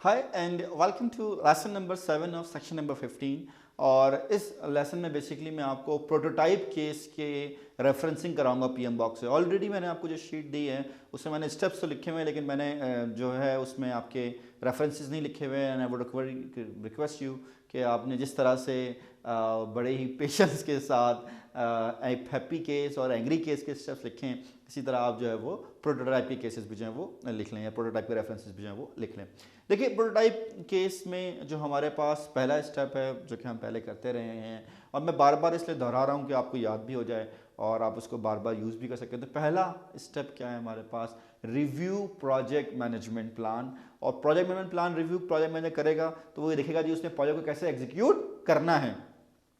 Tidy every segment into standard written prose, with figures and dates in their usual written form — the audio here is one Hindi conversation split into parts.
Hi and welcome to lesson number 7 of section number 15। और इस लेसन में बेसिकली मैं आपको प्रोटोटाइप केस के रेफरेंसिंग कराऊंगा पीएम बॉक्स से। ऑलरेडी मैंने आपको जो शीट दी है उसमें मैंने स्टेप्स तो लिखे हुए हैं, लेकिन मैंने जो है उसमें आपके रेफरेंसेस नहीं लिखे हुए हैं। And I would request you कि आपने जिस तरह से बड़े ही पेशेंस के साथ हैप्पी केस और एंग्री केस के स्टेप्स लिखे हैं, इसी तरह आप जो है वो प्रोटोटाइप के केसेस भी जो है वो लिख लें, या प्रोटोटाइप के रेफरेंसेस भी जो है वो लिख लें। देखिए, प्रोटोटाइप केस में जो हमारे पास पहला स्टेप है जो कि हम पहले करते रहे हैं, और मैं बार बार इसलिए दोहरा रहा हूँ कि आपको याद भी हो जाए और आप उसको बार बार यूज़ भी कर सकें। तो पहला स्टेप क्या है हमारे पास? Review project management plan. और project management plan review project manager करेगा तो वो देखेगा जी उसने प्रोजेक्ट को कैसे एग्जीक्यूट करना है,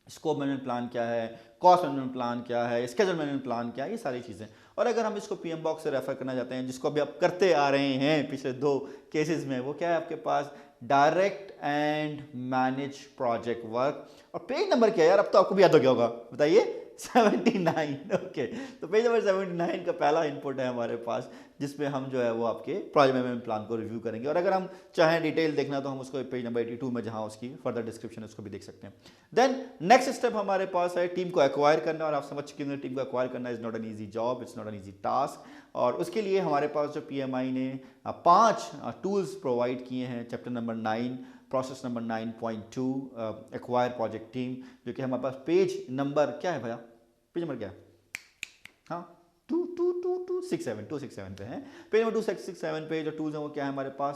स्कोप मैनेजमेंट प्लान क्या है, कॉस्ट मैनेजमेंट प्लान क्या है, स्केड्यूल मैनेजमेंट प्लान क्या है, ये सारी चीज़ें। और अगर हम इसको पीएम बॉक्स से रेफर करना चाहते हैं, जिसको अभी आप करते आ रहे हैं पिछले 2 केसेस में, वो क्या है आपके पास? Direct and manage project work. और पेज नंबर क्या है यार, अब तो आपको भी याद हो गया होगा, बताइए। 79। ओके, तो पेज नंबर 79 का पहला इनपुट है हमारे पास, जिसमें हम जो है वो आपके प्रोजेक्ट मैनेजमेंट प्लान को रिव्यू करेंगे। और अगर हम चाहें डिटेल देखना तो हम उसको पेज नंबर 82 में, जहां उसकी फर्दर डिस्क्रिप्शन उसको भी देख सकते हैं। देन नेक्स्ट स्टेप हमारे पास है टीम को एक्वायर करना। और आप समझ चुके हैं टीम को एक्वायर करना is not an easy job, it's not an easy task. और उसके लिए हमारे पास जो पीएमआई ने 5 टूल्स प्रोवाइड किए हैं। Chapter number 9, process number 9.2, acquire project team, जो कि हमारे पास पेज नंबर क्या है भैया? पेज नंबर क्या है? हाँ, 267 पे है। पेज नंबर 267 पे जो टूल्स हैं वो क्या है हमारे पास?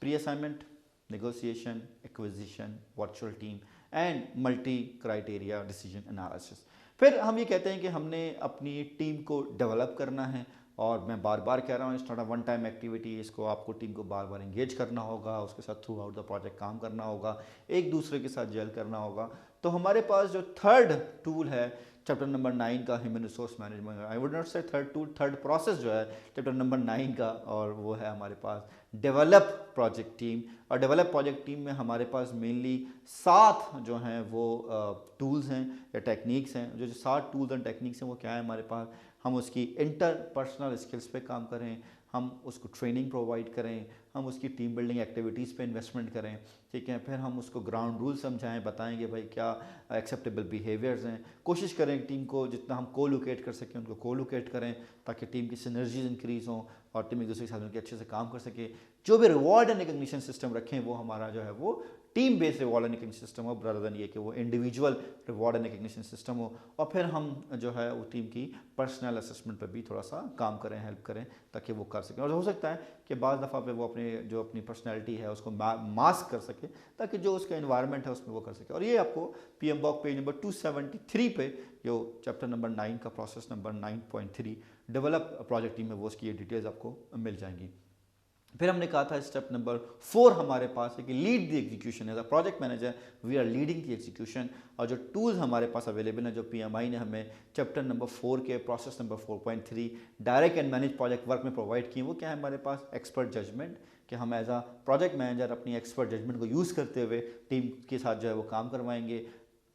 Pre assignment, negotiation, acquisition, virtual team and multi criteria decision analysis. फिर हम ये कहते हैं कि हमने अपनी टीम को डेवलप करना है। और मैं बार बार कह रहा हूँ, it's not a one time activity. इसको आपको टीम को बार बार एंगेज करना होगा, उसके साथ थ्रू आउट द प्रोजेक्ट काम करना होगा, एक दूसरे के साथ जेल करना होगा। तो हमारे पास जो थर्ड टूल है चैप्टर नंबर 9 का, human resource management, I would not से थर्ड टूल, थर्ड प्रोसेस जो है चैप्टर नंबर 9 का, और वो है हमारे पास डेवलप प्रोजेक्ट टीम। और डेवलप प्रोजेक्ट टीम में हमारे पास मेनली 7 जो हैं वो टूल्स हैं या टेक्निक्स हैं। जो 7 टूल्स एंड टेक्निक्स हैं वो क्या है हमारे पास? हम उसकी इंटरपर्सनल स्किल्स पे काम करें, हम उसको ट्रेनिंग प्रोवाइड करें, हम उसकी टीम बिल्डिंग एक्टिविटीज़ पे इन्वेस्टमेंट करें, ठीक है। फिर हम उसको ग्राउंड रूल समझाएं, बताएंगे भाई क्या एक्सेप्टेबल बिहेवियर्स हैं। कोशिश करें टीम को जितना हम को लोकेट कर सकें उनको को लोकेट करें, ताकि टीम की सिनर्जीज इंक्रीज हों और टीम एक दूसरे के साथ मिलकर अच्छे से काम कर सके। जो भी रिवॉर्ड एंड रिकग्निशन सिस्टम रखें वो हमारा जो है वो team based reward and recognition system हो, rather than ये कि वो individual reward and recognition system हो। और फिर हम जो है वो टीम की पर्सनल असेसमेंट पर भी थोड़ा सा काम करें, हेल्प करें, ताकि वो कर सकें। और हो सकता है कि बाज़ दफ़ा पे वो अपनी पर्सनैलिटी है उसको मास्क कर सके, ताकि जो उसका इन्वायरमेंट है उसमें वो कर सके। और ये आपको पीएम बॉक पेज नंबर 273 पे जो चैप्टर नंबर 9 का process number 9.3 develop project team में वो उसकी ये डिटेल्स आपको मिल जाएंगी। फिर हमने कहा था स्टेप नंबर 4 हमारे पास है कि lead the execution. As a project manager we are leading the execution. और जो टूल्स हमारे पास अवेलेबल हैं, जो पीएमआई ने हमें चैप्टर नंबर 4 के process number 4.3 direct and manage project work में प्रोवाइड किए, वो क्या है हमारे पास? एक्सपर्ट जजमेंट, कि हम एज अ प्रोजेक्ट मैनेजर अपनी एक्सपर्ट जजमेंट को यूज़ करते हुए टीम के साथ जो है वो काम करवाएंगे।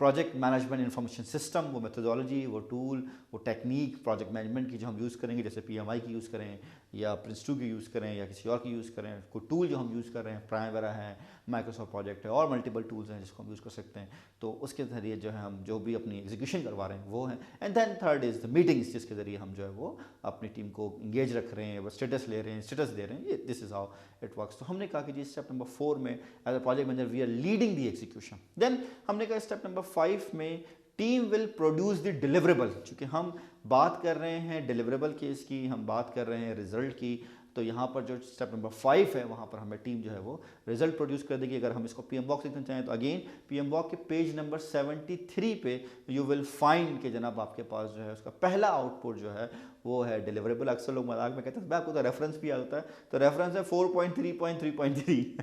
प्रोजेक्ट मैनेजमेंट इंफॉर्मेशन सिस्टम, वो मेथोडोलॉजी, वो टूल, वो टेक्निक प्रोजेक्ट मैनेजमेंट की जो हम यूज़ करेंगे, जैसे पीएमआई की यूज़ करें या प्रिंस2 की यूज़ करें या किसी और की यूज़ करें। कोई टूल जो हम यूज़ कर रहे हैं, प्राइमवेरा है, माइक्रोसॉफ्ट प्रोजेक्ट है, और मल्टीपल टूल्स हैं जिसको हम यूज़ कर सकते हैं। तो उसके ज़रिए जो है हम जो भी अपनी एग्जीक्यूशन करवा रहे हैं वो है। And then third is the meetings, जिसके ज़रिए हम जो है वो अपनी टीम को इंगेज रख रहे हैं, वो स्टेटस ले रहे हैं, स्टेटस दे रहे हैं। ये this is how it works. तो हमने कहा कि जी स्टेप नंबर 4 में as a project manager we are leading the execution. Then हमने कहा स्टेप नंबर 5 में team will produce the deliverable. चूँकि हम बात कर रहे हैं डिलीवरेबल केस की, हम बात कर रहे हैं रिजल्ट की, तो यहाँ पर जो स्टेप नंबर 5 है वहाँ पर हमें टीम जो है वो रिजल्ट प्रोड्यूस कर देगी। अगर हम इसको पीएम बॉक्स लिखना चाहें तो अगेन पीएम बॉक्स के पेज नंबर 73 पे यू विल फाइंड कि जनाब आपके पास जो है उसका पहला आउटपुट जो है वो है डिलीवरेबल। अक्सर लोग मजाक में कहते हैं मैं आपको तो रेफरेंस भी आता है, तो रेफरेंस है 4.3.3.3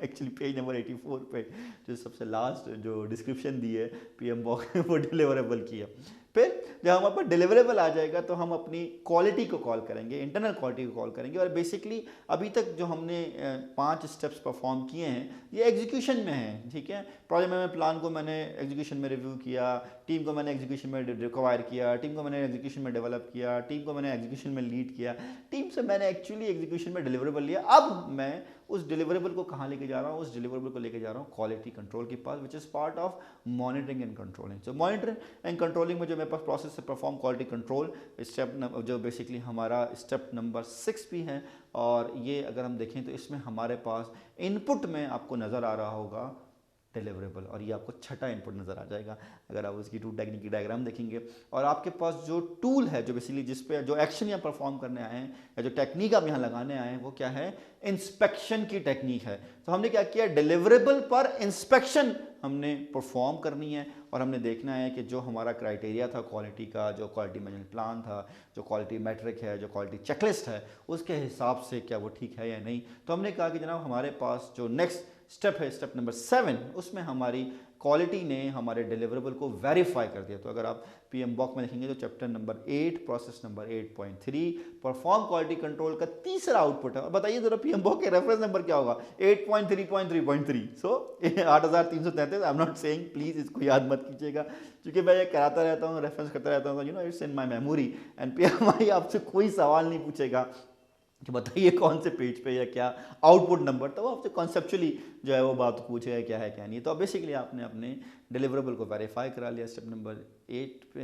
एक्चुअली पेज नंबर 84 पे जो सबसे लास्ट जो डिस्क्रिप्शन दी है पीएम बॉक्स वो डिलीवरेबल की है। फिर जब हमारे पास डिलीवरेबल आ जाएगा तो हम अपनी क्वालिटी को कॉल करेंगे, इंटरनल क्वालिटी को कॉल करेंगे। और बेसिकली अभी तक जो हमने 5 स्टेप्स परफॉर्म किए हैं ये एग्जीक्यूशन में हैं, ठीक है। प्रोजेक्ट मैनेजमेंट प्लान को मैंने एग्जीक्यूशन में रिव्यू किया, टीम को मैंने एग्जीक्यूशन में रिक्वायर किया, टीम को मैंने एग्जीक्यूशन में डेवलप किया, टीम को मैंने एग्जीक्यूशन में लीड किया, टीम से मैंने एक्चुअली एग्जीक्यूशन में डिलीवरेबल लिया। अब मैं उस डिलीवरेबल को कहाँ लेके जा रहा हूँ, उस डिलीवरेबल को लेके जा रहा हूँ क्वालिटी कंट्रोल के पास, which is part of monitoring and controlling. So monitoring and controlling में जो मेरे पास प्रोसेस से परफॉर्म क्वालिटी कंट्रोल स्टेप जो बेसिकली हमारा स्टेप नंबर 6 भी है। और ये अगर हम देखें तो इसमें हमारे पास इनपुट में आपको नज़र आ रहा होगा डिलीवरेबल, और ये आपको छठा इनपुट नज़र आ जाएगा अगर आप उसकी 2 टेक्निक की डायग्राम देखेंगे। और आपके पास जो टूल है जो बेसिकली जिस पे जो एक्शन यहाँ परफॉर्म करने आए हैं या जो टेक्निक आप यहाँ लगाने आए हैं वो क्या है, इंस्पेक्शन की टेक्निक है। तो हमने क्या किया, डिलीवरेबल पर इंस्पेक्शन हमने परफॉर्म करनी है और हमने देखना है कि जो हमारा क्राइटेरिया था क्वालिटी का, जो क्वालिटी मैनेजमेंट प्लान था, जो क्वालिटी मैट्रिक है, जो क्वालिटी चेकलिस्ट है, उसके हिसाब से क्या वो ठीक है या नहीं। तो हमने कहा कि जनाब हमारे पास जो नेक्स्ट स्टेप है, स्टेप नंबर 7, उसमें हमारी क्वालिटी ने हमारे डिलीवरेबल को वेरीफाई कर दिया। तो अगर आप PMBOK में देखेंगे तो chapter number 8 process number 8.3 perform quality control का तीसरा आउटपुट है। और बताइए जरा PMBOK के रेफरेंस नंबर क्या होगा, 8.3.3.3। सो 8333। I am not saying please इसको याद मत कीजिएगा, क्योंकि मैं ये कराता रहता हूँ, रेफरेंस करता रहता हूँ, it's in my memory. And PMI आपसे कोई सवाल नहीं पूछेगा कि बताइए कौन से पेज पे या क्या आउटपुट नंबर, तो वो आपसे कॉन्सेप्चुअली जो है वो बात पूछे क्या है क्या नहीं। तो बेसिकली आपने अपने डिलीवरेबल को वेरीफाई करा लिया स्टेप नंबर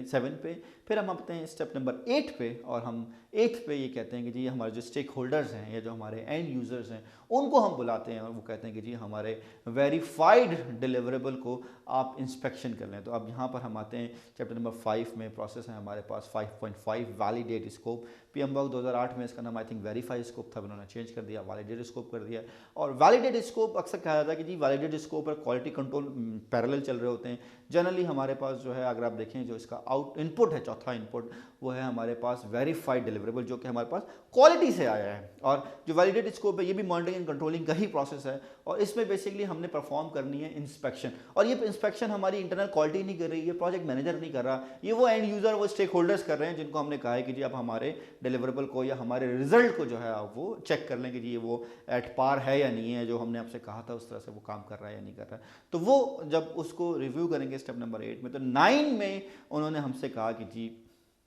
7 पे। फिर हम आते हैं स्टेप नंबर 8 पे, और हम 8 पे ये कहते हैं कि जी हमारे जो स्टेक होल्डर्स हैं या जो हमारे एंड यूज़र्स हैं उनको हम बुलाते हैं और वो कहते हैं कि जी हमारे वेरीफाइड डिलीवरेबल को आप इंस्पेक्शन कर लें। तो अब यहाँ पर हम आते हैं चैप्टर नंबर 5 में, प्रोसेस है हमारे पास 5.5 वैलिडेट स्कोप। PMBOK 2008 में इसका नाम आई थिंक वेरीफाई स्कोप था, उन्होंने चेंज कर दिया, वैलिडेट स्कोप कर दिया। और वैलिडेट स्कोप अक्सर कहा जाता है कि जी वैलिडेट स्कोप और क्वालिटी कंट्रोल पैरेलल चल रहे होते हैं। जनरली हमारे पास जो है अगर आप देखें जो इसका इनपुट है, चौथा इनपुट, वो है हमारे पास वेरीफाइड डिलीवरेबल जो कि हमारे पास क्वालिटी से आया है। और जो वैलिडेट स्कोप है ये भी मॉनिटरिंग एंड कंट्रोलिंग का ही प्रोसेस है, और इसमें बेसिकली हमने परफॉर्म करनी है इंस्पेक्शन। और ये इंस्पेक्शन हमारी इंटरनल क्वालिटी नहीं कर रही है, प्रोजेक्ट मैनेजर नहीं कर रहा, ये वो एंड यूज़र, वो स्टेक होल्डर्स कर रहे हैं, जिनको हमने कहा है कि जी आप हमारे डिलीवरेबल को या हमारे रिजल्ट को जो है आप वो चेक कर लें कि जी ये वो एट पार है या नहीं है, जो हमने आपसे कहा था उस तरह से वो काम कर रहा है या नहीं कर रहा है। तो वो जब उसको रिव्यू करेंगे स्टेप नंबर 8 में, तो 9 में उन्होंने हमसे कहा कि जी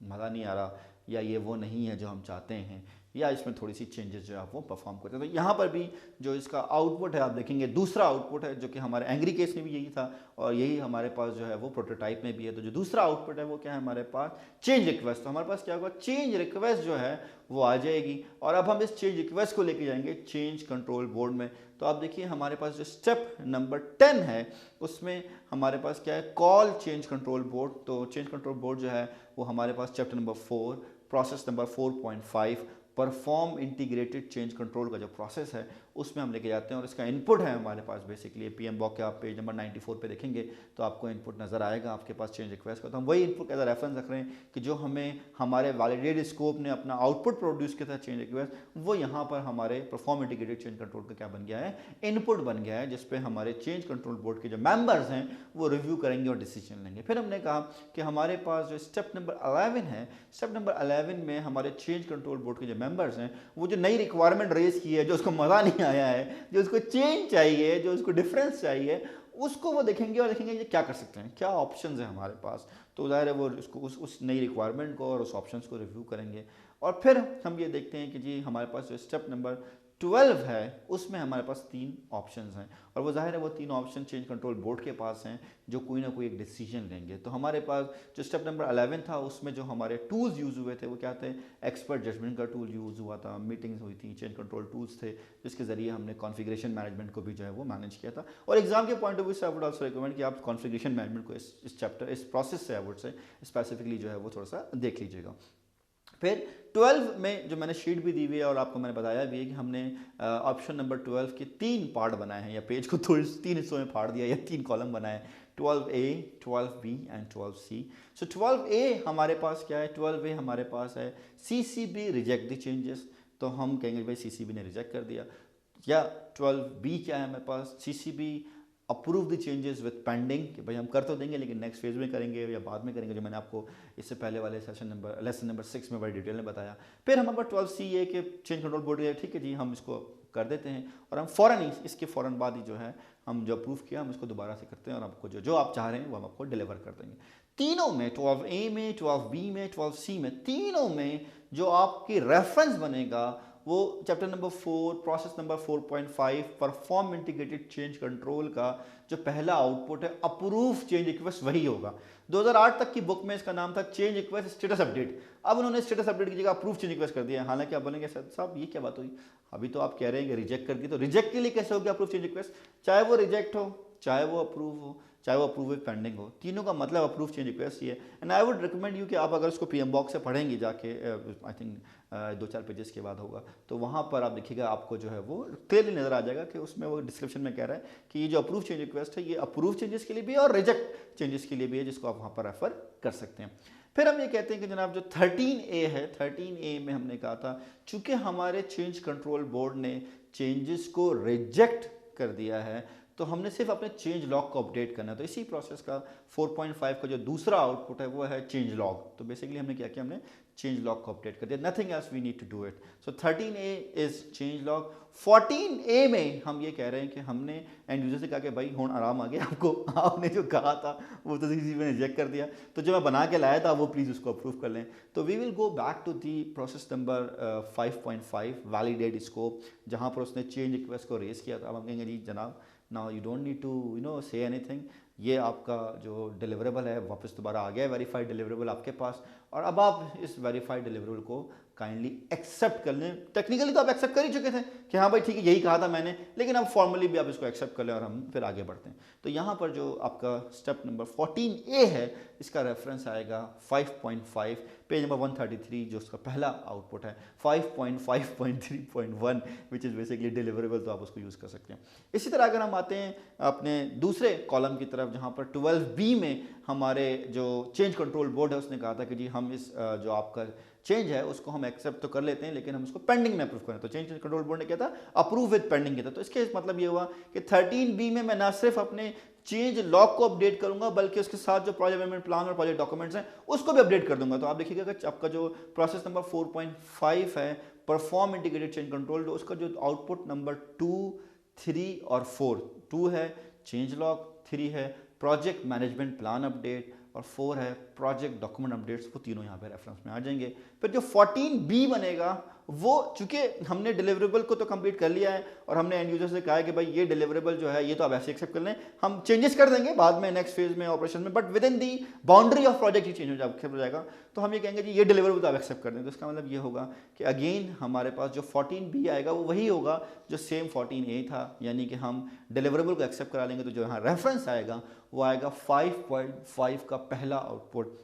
मज़ा नहीं आ रहा, या ये वो नहीं है जो हम चाहते हैं, या इसमें थोड़ी सी चेंजेस जो आप वो परफॉर्म करते हैं। तो यहाँ पर भी जो इसका आउटपुट है आप देखेंगे दूसरा आउटपुट है, जो कि हमारे एंग्री केस में भी यही था और यही हमारे पास जो है वो प्रोटोटाइप में भी है। तो जो दूसरा आउटपुट है वो क्या है हमारे पास, चेंज रिक्वेस्ट। तो हमारे पास क्या होगा, चेंज रिक्वेस्ट जो है वो आ जाएगी, और अब हम इस चेंज रिक्वेस्ट को लेके जाएंगे चेंज कंट्रोल बोर्ड में। तो आप देखिए हमारे पास जो स्टेप नंबर 10 है उसमें हमारे पास क्या है, कॉल चेंज कंट्रोल बोर्ड। तो चेंज कंट्रोल बोर्ड जो है वो हमारे पास chapter number 4 process number 4.5 perform integrated change control का जो प्रोसेस है उसमें हम लेके जाते हैं। और इसका इनपुट है हमारे पास बेसिकली PMBOK के, आप पेज नंबर 94 पे देखेंगे तो आपको इनपुट नज़र आएगा आपके पास चेंज रिक्वेस्ट का। तो हम वही इनपुट एज अ रेफरेंस रख रहे हैं कि जो हमें हमारे वैलिडेट स्कोप ने अपना आउटपुट प्रोड्यूस किया था चेंज रिक्वेस्ट, वो यहाँ पर हमारे परफॉर्म इंटीग्रेटेड चेंज कंट्रोल का क्या बन गया है, इनपुट बन गया है, जिसपे हमारे चेंज कंट्रोल बोर्ड के जो मेंबर्स हैं वो रिव्यू करेंगे और डिसीजन लेंगे। फिर हमने कहा कि हमारे पास जो स्टेप नंबर 11 है, स्टेप नंबर 11 में हमारे चेंज कंट्रोल बोर्ड के जो मेंबर्स हैं वो जो नई रिक्वायरमेंट रेज की है, जो उसको मज़ा नहीं आया है, जो उसको चेंज चाहिए, जो उसको डिफरेंस चाहिए, उसको वो देखेंगे और देखेंगे ये क्या कर सकते हैं, क्या ऑप्शंस हैं हमारे पास। तो ज़ाहिर है वो उसको उस नई रिक्वायरमेंट को और उस ऑप्शंस को रिव्यू करेंगे। और फिर हम ये देखते हैं कि जी हमारे पास जो स्टेप नंबर 12 है उसमें हमारे पास 3 ऑप्शंस हैं, और वो ज़ाहिर है वो 3 ऑप्शन चेंज कंट्रोल बोर्ड के पास हैं जो कोई ना कोई एक डिसीजन लेंगे। तो हमारे पास जो स्टेप नंबर 11 था उसमें जो हमारे टूल्स यूज़ हुए थे वो क्या थे, एक्सपर्ट जजमेंट का टूल यूज़ हुआ था, मीटिंग्स हुई थी, चेंज कंट्रोल टूल्स थे जिसके ज़रिए हमने कॉन्फ़िगरेशन मैनेजमेंट को भी जो है वो मैनेज किया था। और एग्जाम के पॉइंट ऑफ व्यू से आई वुड ऑल्सो रिकमेंड कि आप कॉन्फ़िगरेशन मैनेजमेंट को इस चैप्टर, इस प्रोसेस से आई वुड से स्पेसिफिकली जो है वो थोड़ा सा देख लीजिएगा। फिर 12 में जो मैंने शीट भी दी हुई है और आपको मैंने बताया भी है कि हमने ऑप्शन नंबर 12 के 3 पार्ट बनाए हैं, या पेज को 3 हिस्सों में फाड़ दिया या 3 कॉलम बनाए, 12A, 12B and 12C। So 12A हमारे पास क्या है, 12A हमारे पास है CCB रिजेक्ट द चेंजेस। तो हम कहेंगे भाई CCB ने रिजेक्ट कर दिया। या 12B क्या है हमारे पास, CCB approve the changes with pending, कि भाई हम कर तो देंगे लेकिन नेक्स्ट फेज में करेंगे या बाद में करेंगे, जो मैंने आपको इससे पहले वाले लेसन नंबर 6 में बड़ी डिटेल में बताया। फिर हमारे पास 12C है कि चेंज कंट्रोल बोर्ड है, ठीक है जी हम इसको कर देते हैं और हम फ़ौरन ही इसके फ़ौरन बाद ही जो है हम जो अप्रूव किया हम इसको दोबारा से करते हैं और आपको जो आप चाह रहे हैं वो हम आपको डिलीवर कर देंगे। तीनों में 12A में, 12B में, 12C में, तीनों में जो आपकी रेफरेंस बनेगा वो chapter number 4 process number 4.5 perform integrated change control का जो पहला आउटपुट है अप्रूव चेंज रिक्वेस्ट वही होगा। 2008 तक की बुक में इसका नाम था चेंज रिक्वेस्ट स्टेटस अपडेट, अब उन्होंने स्टेटस अपडेट की जगह अप्रूव चेंज रिक्वेस्ट कर दिया है। हालांकि आप बोलेंगे सर साहब ये क्या बात हुई, अभी तो आप कह रहे हैं कि रिजेक्ट कर दी, तो रिजेक्ट के लिए कैसे हो गया अप्रूव चेंज रिक्वेस्ट? चाहे वो रिजेक्ट हो, चाहे वो अप्रूव हो, चाहे वो अप्रूव विद पेंडिंग हो, तीनों का मतलब अप्रूव चेंज रिक्वेस्ट ही है। And I would recommend you कि आप अगर उसको पीएम बॉक्स से पढ़ेंगे जाके, आई थिंक 2-4 पेजेस के बाद होगा, तो वहाँ पर आप देखिएगा आपको जो है वो क्लियरली नजर आ जाएगा कि उसमें वो डिस्क्रिप्शन में कह रहा है कि ये जो अप्रूव चेंज रिक्वेस्ट है ये अप्रूव चेंजेस के लिए भी है और रिजेक्ट चेंजेस के लिए भी है, जिसको आप वहाँ पर रेफर कर सकते हैं। फिर हम ये कहते हैं कि जनाब जो 13A है, 13A में हमने कहा था चूंकि हमारे चेंज कंट्रोल बोर्ड ने चेंजेस को रिजेक्ट कर दिया है तो हमने सिर्फ अपने चेंज लॉग को अपडेट करना है। तो इसी प्रोसेस का 4.5 का जो दूसरा आउटपुट है वो है चेंज लॉग। तो बेसिकली हमने क्या किया, हमने चेंज लॉग को अपडेट कर दिया, nothing else we need to do it. So 13A is change log. 14A में हम ये कह रहे हैं कि हमने एंड यूजर से कहा कि भाई होन आराम आ गया आपको, आपने जो कहा था वो तो किसी ने रिजेक्ट कर दिया, तो जो मैं बना के लाया था वो प्लीज़ उसको अप्रूव कर लें। तो we will go back to the process number 5.5 validate scope, जहाँ पर उसने चेंज रिक्वेस्ट को रेज किया था। अब हम कहेंगे जी जनाब now you don't need to say anything, ये आपका जो डिलीवरेबल है वापस दोबारा आ गया है वेरीफाइड डिलीवरेबल आपके पास, और अब आप इस वेरीफाइड डिलीवरेबल को काइंडली एक्सेप्ट कर लें। टेक्निकली तो आप एक्सेप्ट कर ही चुके थे कि हाँ भाई ठीक है यही कहा था मैंने, लेकिन अब फॉर्मली भी आप इसको एक्सेप्ट कर लें और हम फिर आगे बढ़ते हैं। तो यहाँ पर जो आपका स्टेप नंबर 14A है इसका रेफरेंस आएगा 5.5 पेज नंबर 133 जो उसका पहला आउटपुट है 5.5.3.1 विच इज़ बेसिकली डिलीवरेबल, तो आप उसको यूज़ कर सकते हैं। इसी तरह अगर हम आते हैं अपने दूसरे कॉलम की तरफ जहाँ पर 12B में हमारे जो चेंज कंट्रोल बोर्ड है उसने कहा था कि जी हम इस जो आपका चेंज है उसको हम एक्सेप्ट तो कर लेते हैं लेकिन हम उसको पेंडिंग में अप्रूव करें। तो चेंज कंट्रोल बोर्ड ने क्या था, अप्रूव विद पेंडिंग किया था। तो इसके मतलब ये हुआ कि 13B में मैं ना सिर्फ अपने चेंज लॉग को अपडेट करूंगा बल्कि उसके साथ जो प्रोजेक्ट मैनेजमेंट प्लान और प्रोजेक्ट डॉक्यूमेंट्स हैं उसको भी अपडेट कर दूंगा। तो आप देखिएगा कि आपका जो प्रोसेस नंबर 4.5 है परफॉर्म इंटीग्रेटेड चेंज कंट्रोल, तो उसका जो आउटपुट नंबर 2, 3 और 4, 2 है चेंज लॉग, 3 है प्रोजेक्ट मैनेजमेंट प्लान अपडेट और 4 है प्रोजेक्ट डॉक्यूमेंट अपडेट्स, वो तीनों यहाँ पे रेफरेंस में आ जाएंगे। फिर जो 14B बनेगा वो चूंकि हमने डिलीवरेबल को तो कंप्लीट कर लिया है और हमने एंड यूजर से कहा है कि भाई ये डिलीवरेबल जो है ये तो आप ऐसे एक्सेप्ट कर लें, हम चेंजेस कर देंगे बाद में नेक्स्ट फेज में ऑपरेशन में, but with in the boundary of project he change हो जाएगा। तो हम ये कहेंगे जी ये डिलीवरेबल तो आप एक्सेप्ट कर दें। तो इसका मतलब ये होगा कि अगेन हमारे पास जो 14B आएगा वो वही होगा जो सेम 14A था, यानी कि हम डिलीवरेबल को एक्सेप्ट करा लेंगे। तो जो यहाँ रेफरेंस आएगा वो आएगा 5.5 का पहला आउटपुट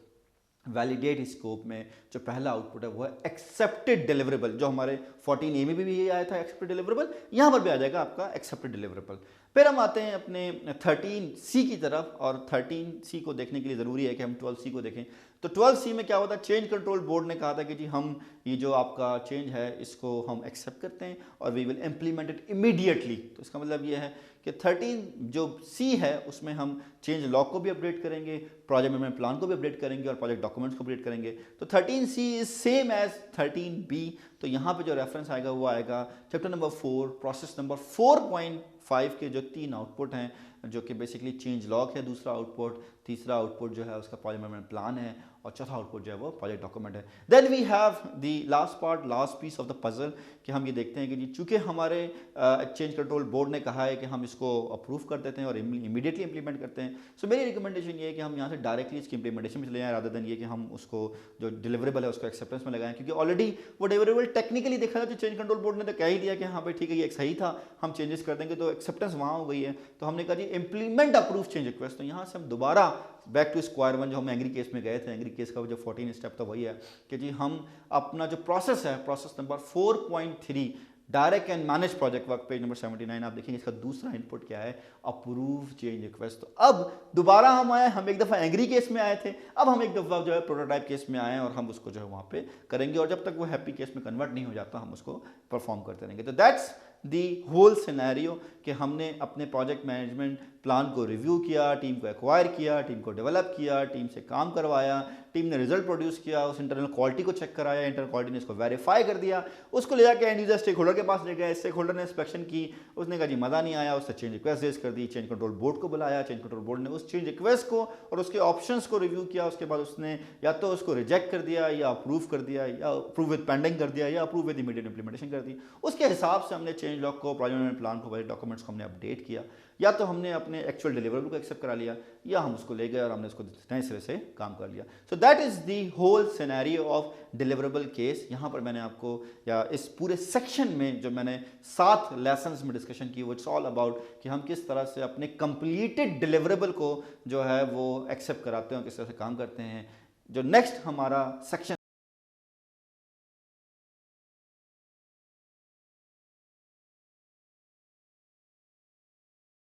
वैलिडेट स्कोप में जो पहला आउटपुट है वो है एक्सेप्टेड डिलीवरेबल। जो हमारे 14A में भी ये आया था एक्सेप्टेड डिलीवरेबल, यहाँ पर भी आ जाएगा आपका एक्सेप्टेड डिलीवरेबल। फिर हम आते हैं अपने 13C की तरफ, और 13C को देखने के लिए ज़रूरी है कि हम 12C को देखें। तो 12C में क्या होता है, चेंज कंट्रोल बोर्ड ने कहा था कि जी हम ये जो आपका चेंज है इसको हम एक्सेप्ट करते हैं और we will implement it immediately. तो इसका मतलब ये है कि 13 जो C है उसमें हम चेंज लॉग को भी अपडेट करेंगे, प्रोजेक्ट मैनेजमेंट प्लान को भी अपडेट करेंगे और प्रोजेक्ट डॉक्यूमेंट्स को अपडेट करेंगे। तो 13C is same as 13B। तो यहाँ पे जो रेफरेंस आएगा वो आएगा चैप्टर नंबर 4 प्रोसेस नंबर 4.5 के जो 3 आउटपुट हैं, जो कि बेसिकली चेंज लॉग है दूसरा आउटपुट, तीसरा आउटपुट जो है उसका प्रोजेक्ट मैनेजमेंट प्लान है और चौथा आउटपुट जो है वो प्रोजेक्ट डॉक्यूमेंट है। Then we have the last part, last piece of the puzzle, कि हम ये देखते हैं कि जी चूंकि हमारे चेंज कंट्रोल बोर्ड ने कहा है कि हम इसको अप्रूव कर देते हैं और इमीडिएटली इंप्लीमेंट करते हैं। सो मेरी रिकमेंडेशन ये है कि हम यहाँ से डायरेक्टली इसकी इंप्लीमेंटेशन में चले जाएं रादर देन ये कि हम उसको जो डिलीवरेबल है उसको एक्सेप्टेंस में लगाएं, क्योंकि ऑलरेडी वो डिलीवरेबल टेक्निकली देखा जाए तो चेंज कंट्रोल बोर्ड ने तो कह ही दिया कि हाँ भाई ठीक है ये सही था, हम चेंजेस कर देंगे, तो एक्सेप्टेंस वहाँ हो गई है। तो हमने कहा जी इंप्लीमेंट अप्रूव चेंज रिक्वेस्ट। तो यहाँ से हम दोबारा बैक टू स्क्वायर वन जो हम एंग्री केस में गए थे, एंग्री केस का जो 14 स्टेप था वही है कि जी हम अपना जो प्रोसेस है process number 4.3 direct and manage project work, page number 79 आप देखेंगे इसका दूसरा इनपुट क्या है, अप्रूव चेंज रिक्वेस्ट। तो अब दोबारा हम आए, हम एक दफ़ा एंग्री केस में आए थे, अब हम एक दफ़ा जो है प्रोटोटाइप केस में आए और हम उसको जो है वहाँ पे करेंगे और जब तक वो हैप्पी केस में कन्वर्ट नहीं हो जाता हम उसको परफॉर्म करते रहेंगे। तो दैट्स दी होल सिनेरियो कि हमने अपने प्रोजेक्ट मैनेजमेंट प्लान को रिव्यू किया, टीम को एक्वायर किया, टीम को डेवलप किया, टीम से काम करवाया, टीम ने रिजल्ट प्रोड्यूस किया, उस इंटरनल क्वालिटी को चेक कराया, इंटरनल क्वालिटी ने इसको वेरीफाई कर दिया, उसको ले जाकर एंड यूजर स्टेक होल्डर के पास ले गए, स्टेक होल्डर ने इंस्पेक्शन की, उसने कहा जी मज़ा नहीं आया, उससे चेंज रिक्वेस्ट रेज कर दी, चेंज कंट्रोल बोर्ड को बुलाया, चेंज कंट्रोल बोर्ड ने उस चेंज रिक्वेस्ट को और उसके ऑप्शंस को रिव्यू किया, उसके बाद उसने या तो उसको रिजेक्ट कर दिया या अप्रूव कर दिया या अप्रूव विद पेंडिंग कर दिया या अप्रूव विद इमीडिएट इंप्लीमेंटेशन कर दी। उसके हिसाब से हमने चेंज लॉग को, प्रोजेक्ट प्लान को, डॉक्यूमेंट्स को हमने अपडेट किया, या तो हमने अपने एक्चुअल डिलीवरेबल को एक्सेप्ट करा लिया या हम उसको ले गए और हमने उसको नए सिरे से काम कर लिया। So that is the whole scenario of deliverable case. यहाँ पर मैंने आपको या इस पूरे सेक्शन में जो मैंने 7 लेसन्स में डिस्कशन की, वो इट्स ऑल अबाउट कि हम किस तरह से अपने कंप्लीटेड डिलीवरेबल को जो है वो एक्सेप्ट कराते हैं, किस तरह से काम करते हैं। जो नेक्स्ट हमारा section,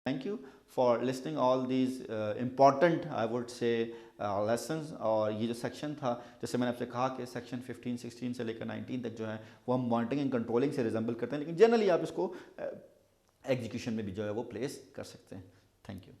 thank you for listening all these important I would say lessons। और ये जो सेक्शन था, जैसे मैंने आपसे कहा कि सेक्शन 15, 16 से लेकर 19 तक जो है वो हम मॉनिटरिंग एंड कंट्रोलिंग से रिजेंबल करते हैं, लेकिन जनरली आप इसको एग्जीक्यूशन में भी जो है वो प्लेस कर सकते हैं। Thank you.